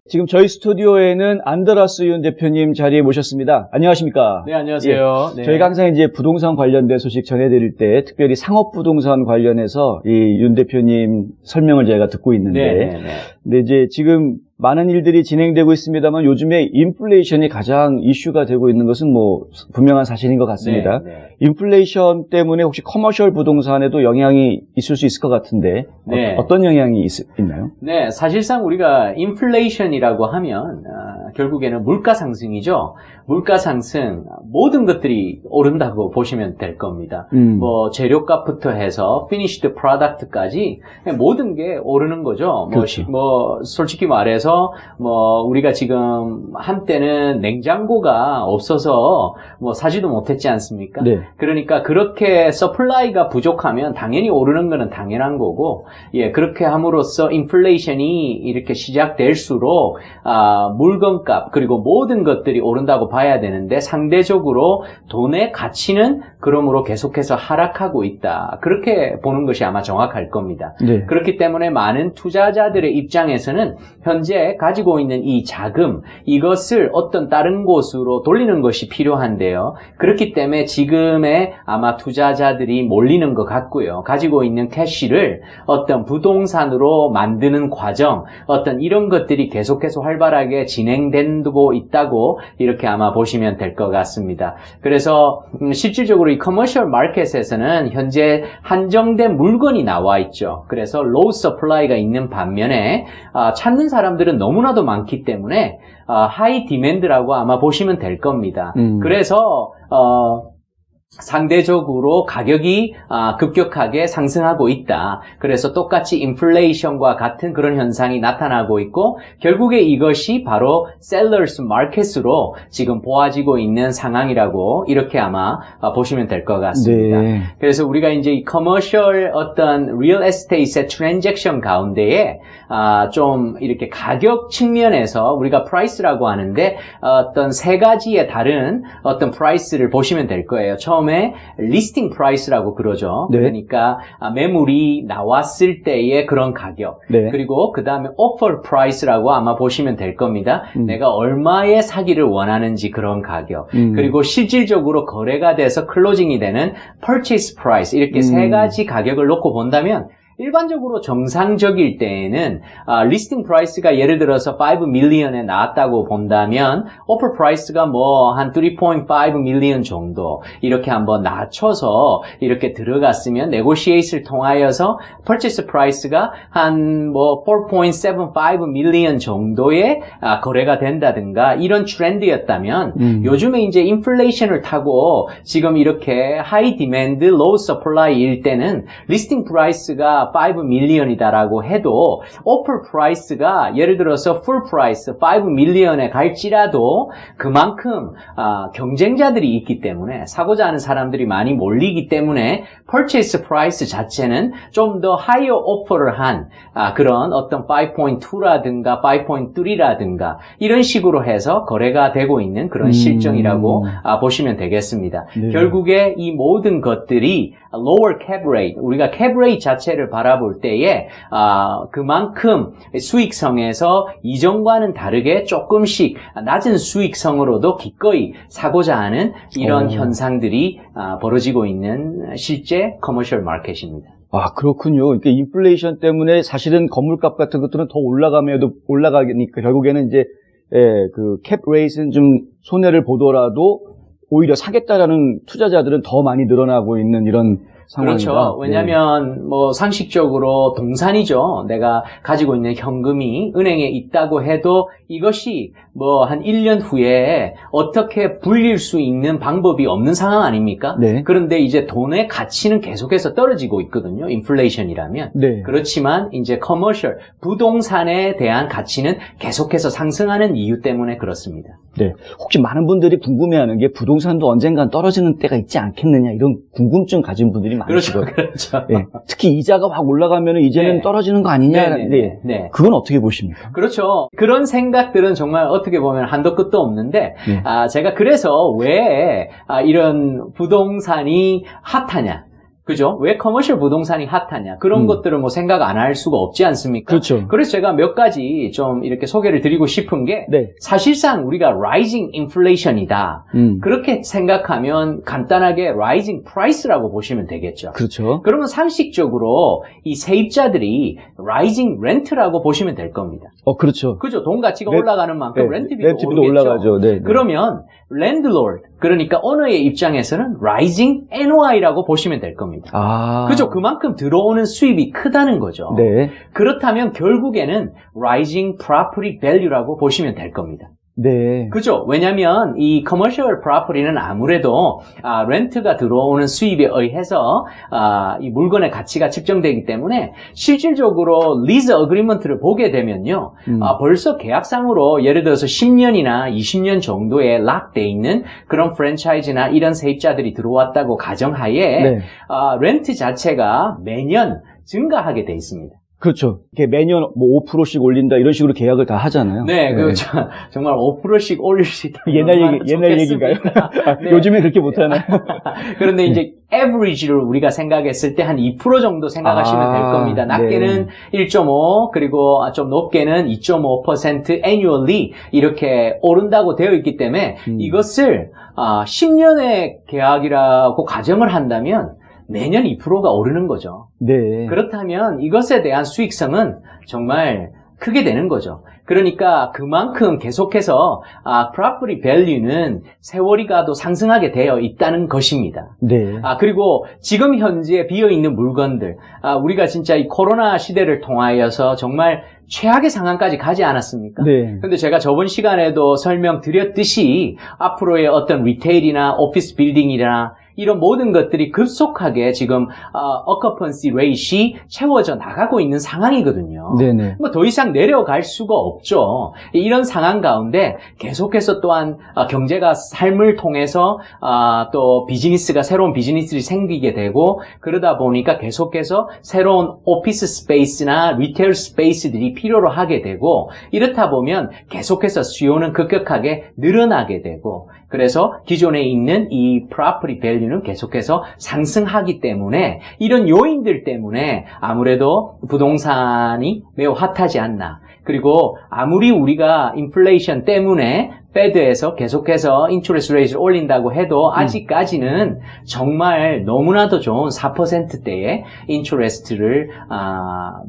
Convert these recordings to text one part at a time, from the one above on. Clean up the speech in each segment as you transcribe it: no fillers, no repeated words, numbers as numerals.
지금 저희 스튜디오에는 안드라스 윤 대표님 자리에 모셨습니다. 안녕하십니까? 네, 안녕하세요. 네. 저희가 항상 이제 부동산 관련된 소식 전해드릴 때 특별히 상업부동산 관련해서 이 윤 대표님 설명을 저희가 듣고 있는데, 근데 이제 지금 많은 일들이 진행되고 있습니다만 요즘에 인플레이션이 가장 이슈가 되고 있는 것은 뭐 분명한 사실인 것 같습니다. 인플레이션 때문에 혹시 커머셜 부동산에도 영향이 있을 수 있을 것 같은데 어떤 영향이 있나요? 네, 사실상 우리가 인플레이션이라고 하면 결국에는 물가 상승이죠. 물가 상승, 모든 것들이 오른다고 보시면 될 겁니다. 뭐 재료값부터 해서 피니시드 프로덕트까지 모든 게 오르는 거죠. 뭐 솔직히 말해서 뭐 우리가 지금 한때는 냉장고가 없어서 뭐 사지도 못했지 않습니까? 네. 그러니까 그렇게 서플라이가 부족하면 당연히 오르는 거는 당연한 거고, 예, 그렇게 함으로써 인플레이션이 이렇게 시작될수록 물건값 그리고 모든 것들이 오른다고 봐야 되는데 상대적으로 돈의 가치는 그러므로 계속해서 하락하고 있다. 그렇게 보는 것이 아마 정확할 겁니다. 네. 그렇기 때문에 많은 투자자들의 입장에서는 현재 가지고 있는 이 자금, 이것을 어떤 다른 곳으로 돌리는 것이 필요한데요. 그렇기 때문에 지금의 아마 투자자들이 몰리는 것 같고요. 가지고 있는 캐시를 어떤 부동산으로 만드는 과정, 어떤 이런 것들이 계속해서 활발하게 진행되고 있다고 이렇게 아마 보시면 될 것 같습니다. 그래서 실질적으로 이 커머셜 마켓에서는 현재 한정된 물건이 나와 있죠. 그래서 로우 서플라이가 있는 반면에 찾는 사람들은 너무나도 많기 때문에 하이 디맨드라고 아마 보시면 될 겁니다. 그래서 상대적으로 가격이 급격하게 상승하고 있다. 그래서 똑같이 인플레이션과 같은 그런 현상이 나타나고 있고 결국에 이것이 바로 셀러스 마켓으로 지금 보아지고 있는 상황이라고 이렇게 아마 보시면 될 것 같습니다. 네. 그래서 우리가 이제 이 커머셜 어떤 리얼 에스테이트의 트랜잭션 가운데에 좀 이렇게 가격 측면에서 우리가 프라이스라고 하는데 어떤 세 가지의 다른 어떤 프라이스를 보시면 될 거예요. 처음에 리스팅 프라이스라고 그러죠. 네. 그러니까 매물이 나왔을 때의 그런 가격. 네. 그리고 그 다음에 오퍼 프라이스라고 아마 보시면 될 겁니다. 내가 얼마에 사기를 원하는지 그런 가격. 그리고 실질적으로 거래가 돼서 클로징이 되는 purchase price. 이렇게 세 가지 가격을 놓고 본다면 일반적으로 정상적일 때에는 리스팅 프라이스가 예를 들어서 5 million에 나왔다고 본다면 오퍼 프라이스가 뭐 한 3.5 million 정도 이렇게 한번 낮춰서 이렇게 들어갔으면 네고시에이트를 통하여서 퍼체스 프라이스가 한 뭐 4.75 million 정도의 거래가 된다든가 이런 트렌드였다면 요즘에 이제 인플레이션을 타고 지금 이렇게 하이 디맨드 로우 서플라이일 때는 리스팅 프라이스가 5 million이다라고 해도 오퍼 프라이스가 예를 들어서 풀 프라이스 5 million에 갈지라도 그만큼 경쟁자들이 있기 때문에 사고자 하는 사람들이 많이 몰리기 때문에 purchase price 자체는 좀 더 하이어 오퍼를 한 그런 어떤 5.2라든가 5.3라든가 이런 식으로 해서 거래가 되고 있는 그런 실정이라고 보시면 되겠습니다. 네. 결국에 이 모든 것들이 lower cap rate, 우리가 cap rate 자체를 바라볼 때에 그만큼 수익성에서 이전과는 다르게 조금씩 낮은 수익성으로도 기꺼이 사고자 하는 이런 현상들이 벌어지고 있는 실제 커머셜 마켓입니다. 그렇군요. 그러니까 인플레이션 때문에 사실은 건물값 같은 것들은 더 올라가니까 결국에는 이제 그 캡 레이트는 좀 손해를 보더라도 오히려 사겠다라는 투자자들은 더 많이 늘어나고 있는 이런 상황이다. 그렇죠. 왜냐하면 뭐 상식적으로 동산이죠. 내가 가지고 있는 현금이 은행에 있다고 해도 이것이 뭐 한 1년 후에 어떻게 불릴 수 있는 방법이 없는 상황 아닙니까? 네. 그런데 이제 돈의 가치는 계속해서 떨어지고 있거든요. 인플레이션이라면. 네. 그렇지만 이제 커머셜, 부동산에 대한 가치는 계속해서 상승하는 이유 때문에 그렇습니다. 네. 혹시 많은 분들이 궁금해하는 게 부동산도 언젠간 떨어지는 때가 있지 않겠느냐 이런 궁금증 가진 분들이 많으시거든요. 그렇죠. 네. 특히 이자가 확 올라가면 이제는 떨어지는 거 아니냐. 네. 그건 어떻게 보십니까? 그렇죠. 그런 생각들은 정말 어떻게 보면 한도 끝도 없는데 제가 그래서 왜 이런 부동산이 핫하냐. 그죠? 왜 커머셜 부동산이 핫하냐? 그런 것들을 뭐 생각 안 할 수가 없지 않습니까? 그렇죠. 그래서 제가 몇 가지 좀 이렇게 소개를 드리고 싶은 게 네. 사실상 우리가 rising inflation이다. 그렇게 생각하면 간단하게 rising price라고 보시면 되겠죠. 그렇죠. 그러면 상식적으로 이 세입자들이 rising rent라고 보시면 될 겁니다. 그렇죠. 그죠? 돈 가치가 네. 올라가는 만큼 네. 렌트비도 렌트비도 오르겠죠. 올라가죠. 네. 그러면 landlord, 그러니까 오너의 입장에서는 rising NOI라고 보시면 될 겁니다. 그죠? 그만큼 들어오는 수입이 크다는 거죠. 네. 그렇다면 결국에는 rising property value라고 보시면 될 겁니다. 네. 그죠? 왜냐면 이 commercial property는 아무래도 렌트가 들어오는 수입에 의해서 이 물건의 가치가 측정되기 때문에 실질적으로 리즈 어그리먼트를 보게 되면요. 벌써 계약상으로 예를 들어서 10년이나 20년 정도에 락돼 있는 그런 프랜차이즈나 이런 세입자들이 들어왔다고 가정하에 네. 렌트 자체가 매년 증가하게 돼 있습니다. 그렇죠. 이렇게 매년 뭐 5%씩 올린다 이런 식으로 계약을 다 하잖아요. 네, 정말 5%씩 올릴 수 있다. 옛날 얘기인가요? 네. 요즘에 그렇게 못하나요? 그런데 이제 average를 우리가 생각했을 때 한 2% 정도 생각하시면 될 겁니다. 낮게는 네. 1.5 그리고 좀 높게는 2.5% annually 이렇게 오른다고 되어 있기 때문에 이것을 10년의 계약이라고 가정을 한다면 매년 2%가 오르는 거죠. 네. 그렇다면 이것에 대한 수익성은 정말 크게 되는 거죠. 그러니까 그만큼 계속해서 property value는 세월이 가도 상승하게 되어 있다는 것입니다. 네. 그리고 지금 현재 비어있는 물건들, 우리가 진짜 이 코로나 시대를 통하여서 정말 최악의 상황까지 가지 않았습니까? 네. 근데 제가 저번 시간에도 설명드렸듯이 앞으로의 어떤 리테일이나 오피스 빌딩이나 이런 모든 것들이 급속하게 지금 occupancy rate이 채워져 나가고 있는 상황이거든요. 네네. 뭐 더 이상 내려갈 수가 없죠. 이런 상황 가운데 계속해서 또한 경제가 삶을 통해서 또 비즈니스가 새로운 비즈니스들이 생기게 되고 그러다 보니까 계속해서 새로운 오피스 스페이스나 리테일 스페이스들이 필요로 하게 되고 이렇다 보면 계속해서 수요는 급격하게 늘어나게 되고 그래서 기존에 있는 이 property value는 계속해서 상승하기 때문에 이런 요인들 때문에 아무래도 부동산이 매우 핫하지 않나. 그리고 아무리 우리가 인플레이션 때문에 페드에서 계속해서 인트레스트 레이트를 올린다고 해도 아직까지는 정말 너무나도 좋은 4%대의 인트레스트를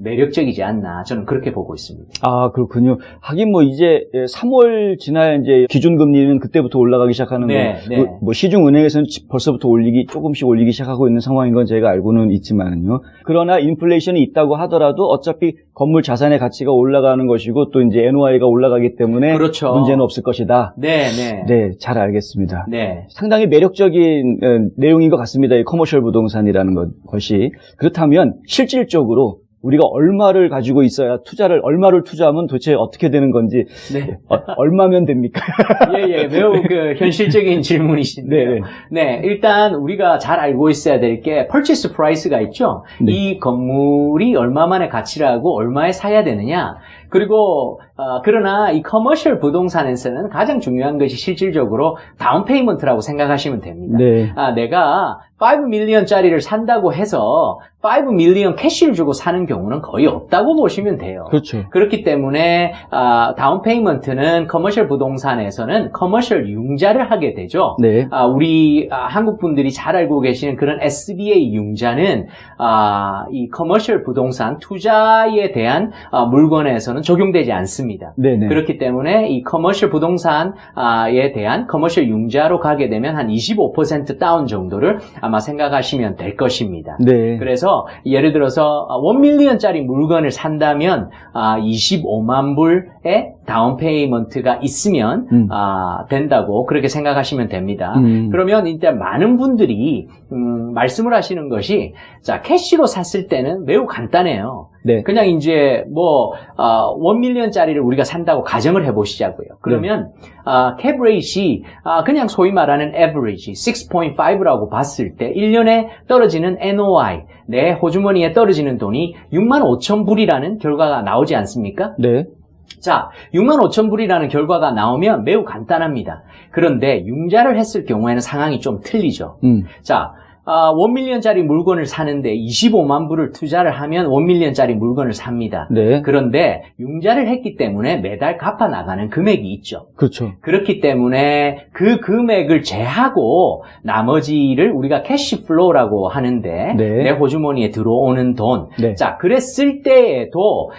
매력적이지 않나 저는 그렇게 보고 있습니다. 그렇군요. 하긴 뭐 이제 3월 지나야 이제 기준금리는 그때부터 올라가기 시작하는 네, 거. 네. 뭐 시중은행에서는 벌써부터 조금씩 올리기 시작하고 있는 상황인 건 제가 알고는 있지만요. 그러나 인플레이션이 있다고 하더라도 어차피 건물 자산의 가치가 올라가는 것이고 또 이제 NOI가 올라가기 때문에 그렇죠. 문제는 없을 것이다. 네, 네. 네, 잘 알겠습니다. 네. 상당히 매력적인 내용인 것 같습니다. 이 커머셜 부동산이라는 것이. 그렇다면 실질적으로 우리가 얼마를 가지고 있어야 얼마를 투자하면 도대체 어떻게 되는 건지 네. 얼마면 됩니까? 예, 매우 현실적인 질문이신데요. 네. 네, 일단 우리가 잘 알고 있어야 될 게 purchase price가 있죠. 네. 이 건물이 얼마만의 가치라고 얼마에 사야 되느냐. 그리고 그러나 이 커머셜 부동산에서는 가장 중요한 것이 실질적으로 다운 페이먼트라고 생각하시면 됩니다. 네. 내가 5 밀리언짜리를 산다고 해서 5 밀리언 캐시를 주고 사는 경우는 거의 없다고 보시면 돼요. 그렇죠. 그렇기 때문에 다운 페이먼트는 커머셜 부동산에서는 커머셜 융자를 하게 되죠. 네. 우리 한국 분들이 잘 알고 계시는 그런 SBA 융자는 이 커머셜 부동산 투자에 대한 물건에서는 적용되지 않습니다. 네네. 그렇기 때문에 이 커머셜 부동산에 대한 커머셜 융자로 가게 되면 한 25% 다운 정도를 아마 생각하시면 될 것입니다. 네. 그래서 예를 들어서 1밀리언짜리 물건을 산다면 25만 불의 다운 페이먼트가 있으면 된다고 그렇게 생각하시면 됩니다. 그러면 일단 많은 분들이 말씀을 하시는 것이 자 캐시로 샀을 때는 매우 간단해요. 네. 그냥 이제 1밀리언짜리를 우리가 산다고 가정을 해보시자고요. 그러면 캡 레이트이 그냥 소위 말하는 average 6.5라고 봤을 때 1년에 떨어지는 NOI 내 호주머니에 떨어지는 돈이 6만 5천 불이라는 결과가 나오지 않습니까? 네. 자, 6만 5천 불이라는 결과가 나오면 매우 간단합니다. 그런데 융자를 했을 경우에는 상황이 좀 틀리죠. 자, $1밀리언짜리 물건을 사는데 25만 불을 투자를 하면 $1밀리언짜리 물건을 삽니다. 네. 그런데 융자를 했기 때문에 매달 갚아 나가는 금액이 있죠. 그렇죠. 그렇기 때문에 그 금액을 제하고 나머지를 우리가 캐시플로우라고 하는데 네. 내 호주머니에 들어오는 돈. 네. 자, 그랬을 때에도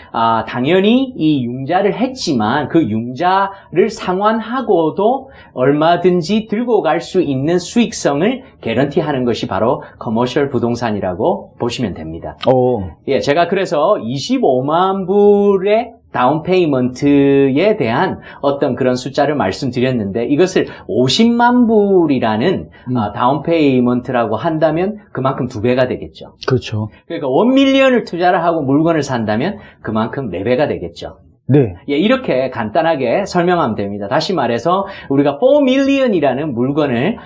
당연히 이 융자를 했지만 그 융자를 상환하고도 얼마든지 들고 갈 수 있는 수익성을 개런티하는 것이 바로 커머셜 부동산이라고 보시면 됩니다. 예, 제가 그래서 25만 불의 다운 페이먼트에 대한 어떤 그런 숫자를 말씀드렸는데 이것을 50만 불이라는 다운 페이먼트라고 한다면 그만큼 2배가 되겠죠. 그렇죠. 그러니까 1밀리언을 투자를 하고 물건을 산다면 그만큼 4배가 되겠죠. 네. 예, 이렇게 간단하게 설명하면 됩니다. 다시 말해서 우리가 4밀리언이라는 물건을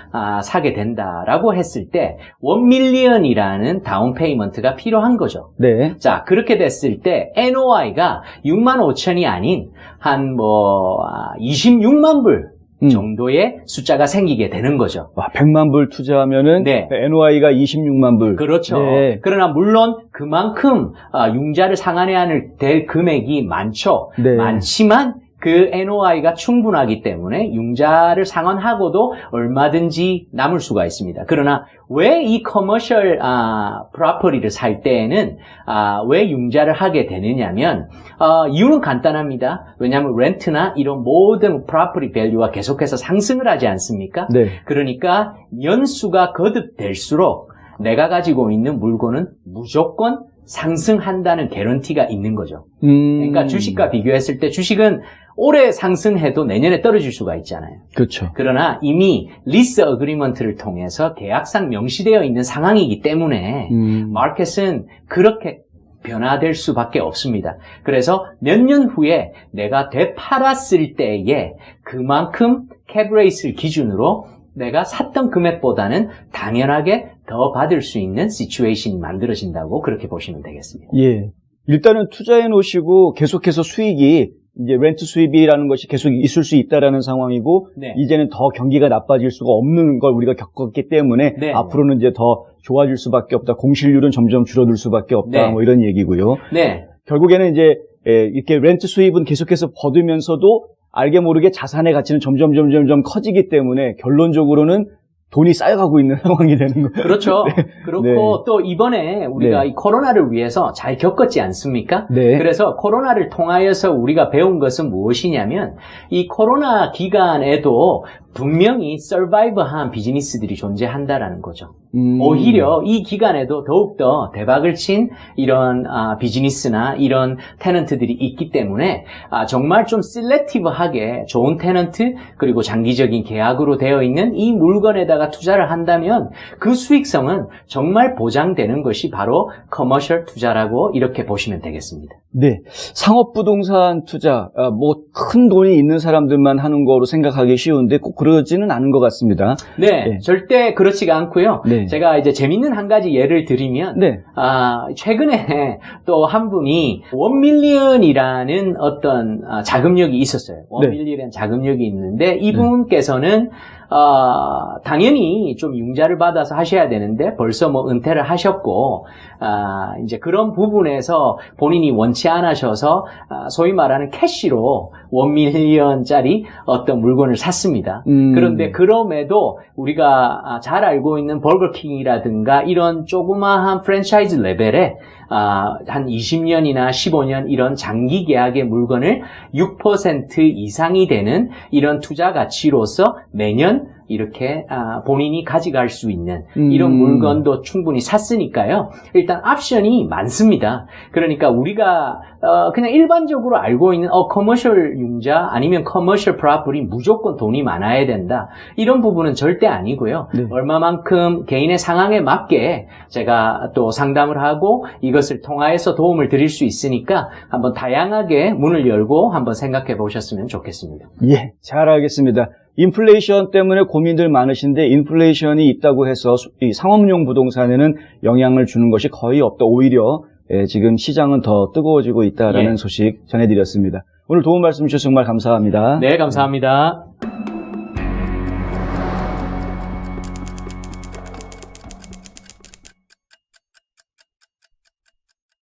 사게 된다라고 했을 때 1밀리언이라는 다운 페이먼트가 필요한 거죠. 네. 자, 그렇게 됐을 때 NOI가 6만 5천이 아닌 한 26만 불 정도의 숫자가 생기게 되는 거죠. 100만 불 투자하면은 네. NOI가 26만 불. 그렇죠. 네. 그러나 물론 그만큼 융자를 상환해야 될 금액이 많죠. 네. 많지만 그 NOI가 충분하기 때문에 융자를 상환하고도 얼마든지 남을 수가 있습니다. 그러나 왜 이 커머셜 프로퍼티를 살 때에는 왜 융자를 하게 되느냐면 이유는 간단합니다. 왜냐하면 렌트나 이런 모든 프로퍼티 밸류가 계속해서 상승을 하지 않습니까? 네. 그러니까 연수가 거듭될수록 내가 가지고 있는 물건은 무조건 상승한다는 개런티가 있는 거죠. 그러니까 주식과 비교했을 때 주식은 올해 상승해도 내년에 떨어질 수가 있잖아요. 그렇죠. 그러나 이미 리스 어그리먼트를 통해서 계약상 명시되어 있는 상황이기 때문에 마켓은 그렇게 변화될 수밖에 없습니다. 그래서 몇 년 후에 내가 되팔았을 때에 그만큼 캡레이스를 기준으로 내가 샀던 금액보다는 당연하게 더 받을 수 있는 시츄에이션이 만들어진다고 그렇게 보시면 되겠습니다. 예. 일단은 투자해 놓으시고 계속해서 수익이 이제 렌트 수입이라는 것이 계속 있을 수 있다라는 상황이고 네. 이제는 더 경기가 나빠질 수가 없는 걸 우리가 겪었기 때문에 네. 앞으로는 이제 더 좋아질 수밖에 없다. 공실률은 점점 줄어들 수밖에 없다. 네. 뭐 이런 얘기고요. 네. 결국에는 이제 이렇게 렌트 수입은 계속해서 거두면서도 알게 모르게 자산의 가치는 점점 커지기 때문에 결론적으로는 돈이 쌓여가고 있는 상황이 되는 거예요. 그렇죠. 네. 그렇고 네. 또 이번에 우리가 네. 이 코로나를 위해서 잘 겪었지 않습니까? 네. 그래서 코로나를 통하여서 우리가 배운 것은 무엇이냐면 이 코로나 기간에도 분명히 서바이브한 비즈니스들이 존재한다라는 거죠. 오히려 이 기간에도 더욱더 대박을 친 이런 비즈니스나 이런 테넌트들이 있기 때문에 정말 좀 셀렉티브하게 좋은 테넌트 그리고 장기적인 계약으로 되어 있는 이 물건에다가 투자를 한다면 그 수익성은 정말 보장되는 것이 바로 커머셜 투자라고 이렇게 보시면 되겠습니다. 네. 상업부동산 투자, 뭐 큰 돈이 있는 사람들만 하는 거로 생각하기 쉬운데 꼭 그러지는 않은 것 같습니다. 네, 네. 절대 그렇지가 않고요. 네. 제가 이제 재밌는 한 가지 예를 드리면, 네. 최근에 또 한 분이 1밀리언이라는 어떤 자금력이 있었어요. 1밀리언 자금력이 있는데 이분께서는 당연히 좀 융자를 받아서 하셔야 되는데 벌써 뭐 은퇴를 하셨고 이제 그런 부분에서 본인이 원치 않으셔서 소위 말하는 캐시로 1밀리언짜리 어떤 물건을 샀습니다. 그런데 그럼에도 우리가 잘 알고 있는 버거킹이라든가 이런 조그마한 프랜차이즈 레벨에 한 20년이나 15년 이런 장기 계약의 물건을 6% 이상이 되는 이런 투자 가치로서 매년 이렇게 본인이 가져갈 수 있는 이런 물건도 충분히 샀으니까요. 일단 옵션이 많습니다. 그러니까 우리가 그냥 일반적으로 알고 있는 커머셜 융자 아니면 커머셜 프로퍼티 무조건 돈이 많아야 된다. 이런 부분은 절대 아니고요. 네. 얼마만큼 개인의 상황에 맞게 제가 또 상담을 하고 이것을 통하여서 도움을 드릴 수 있으니까 한번 다양하게 문을 열고 한번 생각해 보셨으면 좋겠습니다. 예, 잘 알겠습니다. 인플레이션 때문에 고민들 많으신데 인플레이션이 있다고 해서 이 상업용 부동산에는 영향을 주는 것이 거의 없다. 오히려 지금 시장은 더 뜨거워지고 있다라는 예. 소식 전해드렸습니다. 오늘 도움 말씀 주셔서 정말 감사합니다. 네, 감사합니다.